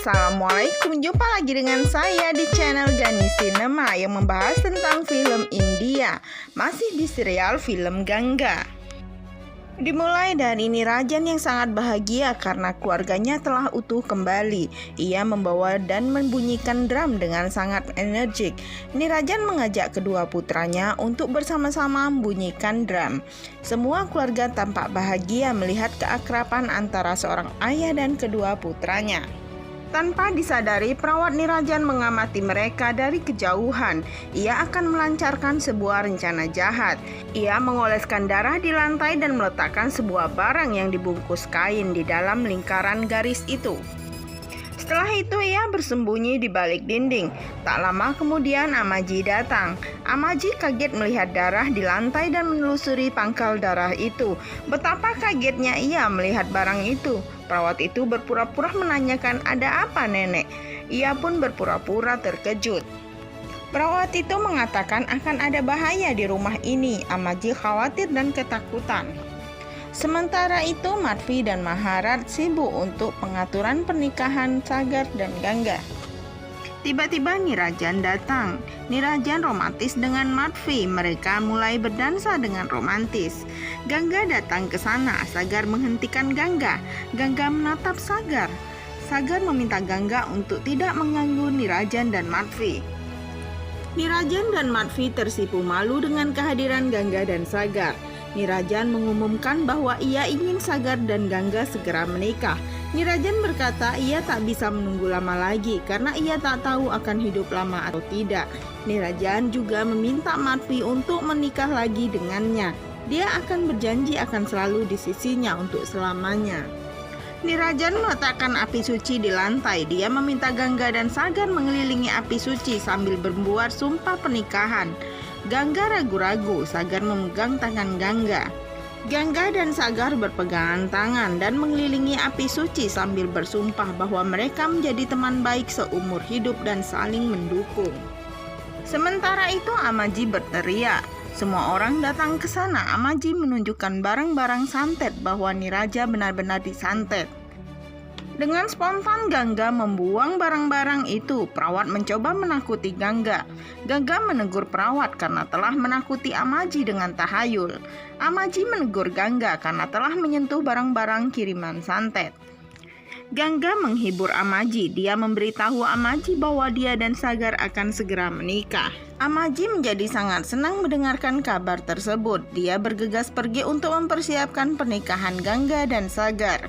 Assalamualaikum, jumpa lagi dengan saya di channel Gani Cinema yang membahas tentang film India, masih di serial film Ganga. Dimulai dari Nirajan yang sangat bahagia karena keluarganya telah utuh kembali. Ia membawa dan membunyikan drum dengan sangat energik. Nirajan mengajak kedua putranya untuk bersama-sama membunyikan drum. Semua keluarga tampak bahagia melihat keakraban antara seorang ayah dan kedua putranya. Tanpa disadari, perawat Nirajan mengamati mereka dari kejauhan. Ia akan melancarkan sebuah rencana jahat. Ia mengoleskan darah di lantai dan meletakkan sebuah barang yang dibungkus kain di dalam lingkaran garis itu. Setelah itu ia bersembunyi di balik dinding. Tak lama kemudian Amaji datang. Amaji kaget melihat darah di lantai dan menelusuri pangkal darah itu. Betapa kagetnya ia melihat barang itu. Perawat itu berpura-pura menanyakan, "Ada apa, Nenek?" Ia pun berpura-pura terkejut. Perawat itu mengatakan akan ada bahaya di rumah ini. Amaji khawatir dan ketakutan. Sementara itu Madvi dan Maharat sibuk untuk pengaturan pernikahan Sagar dan Ganga. Tiba-tiba Nirajan datang. Nirajan romantis dengan Madvi. Mereka mulai berdansa dengan romantis. Ganga datang ke sana. Sagar menghentikan Ganga. Ganga menatap Sagar. Sagar meminta Ganga untuk tidak mengganggu Nirajan dan Madvi. Nirajan dan Madvi tersipu malu dengan kehadiran Ganga dan Sagar. Nirajan mengumumkan bahwa ia ingin Sagar dan Ganga segera menikah. Nirajan berkata ia tak bisa menunggu lama lagi karena ia tak tahu akan hidup lama atau tidak. Nirajan juga meminta Madvi untuk menikah lagi dengannya. Dia akan berjanji akan selalu di sisinya untuk selamanya. Nirajan meletakkan api suci di lantai. Dia meminta Ganga dan Sagar mengelilingi api suci sambil membuat sumpah pernikahan. Ganga ragu-ragu. Sagar memegang tangan Ganga. Ganga dan Sagar berpegangan tangan dan mengelilingi api suci sambil bersumpah bahwa mereka menjadi teman baik seumur hidup dan saling mendukung. Sementara itu Amaji berteriak. Semua orang datang ke sana. Amaji menunjukkan barang-barang santet bahwa Niraja benar-benar disantet. Dengan spontan Ganga membuang barang-barang itu. Perawat mencoba menakuti Ganga. Ganga menegur perawat karena telah menakuti Amaji dengan tahayul. Amaji menegur Ganga karena telah menyentuh barang-barang kiriman santet. Ganga menghibur Amaji. Dia memberitahu Amaji bahwa dia dan Sagar akan segera menikah. Amaji menjadi sangat senang mendengarkan kabar tersebut. Dia bergegas pergi untuk mempersiapkan pernikahan Ganga dan Sagar.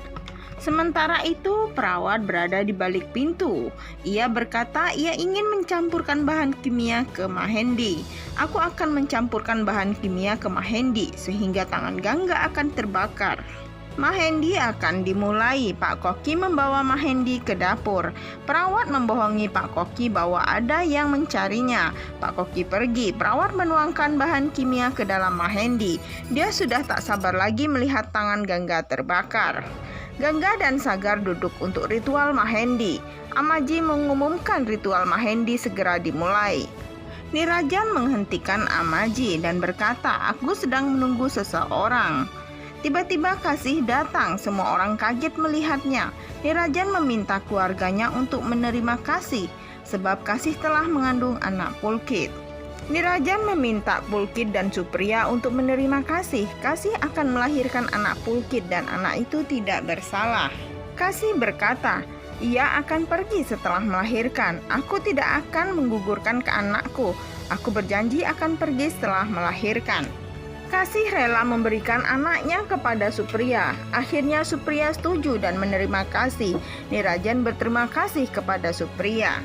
Sementara itu, perawat berada di balik pintu. Ia berkata ia ingin mencampurkan bahan kimia ke Mahendi. Aku akan mencampurkan bahan kimia ke Mahendi sehingga tangan Ganga akan terbakar. Mahendi akan dimulai. Pak Koki membawa Mahendi ke dapur. Perawat membohongi Pak Koki bahwa ada yang mencarinya. Pak Koki pergi. Perawat menuangkan bahan kimia ke dalam Mahendi. Dia sudah tak sabar lagi melihat tangan Ganga terbakar. Ganga dan Sagar duduk untuk ritual Mahendi. Amaji mengumumkan ritual Mahendi segera dimulai. Nirajan menghentikan Amaji dan berkata, "Aku sedang menunggu seseorang." Tiba-tiba Kasih datang. Semua orang kaget melihatnya. Nirajan meminta keluarganya untuk menerima Kasih, sebab Kasih telah mengandung anak Pulkit. Nirajan meminta Pulkit dan Supriya untuk menerima Kasih. Kasih akan melahirkan anak Pulkit dan anak itu tidak bersalah. Kasih berkata, ia akan pergi setelah melahirkan. Aku tidak akan menggugurkan ke anakku. Aku berjanji akan pergi setelah melahirkan. Kasih rela memberikan anaknya kepada Supriya. Akhirnya Supriya setuju dan menerima Kasih. Nirajan berterima kasih kepada Supriya.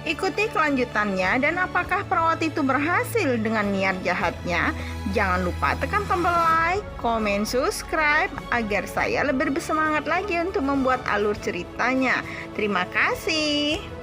Ikuti kelanjutannya dan apakah perawat itu berhasil dengan niat jahatnya? Jangan lupa tekan tombol like, komen, subscribe agar saya lebih bersemangat lagi untuk membuat alur ceritanya. Terima kasih.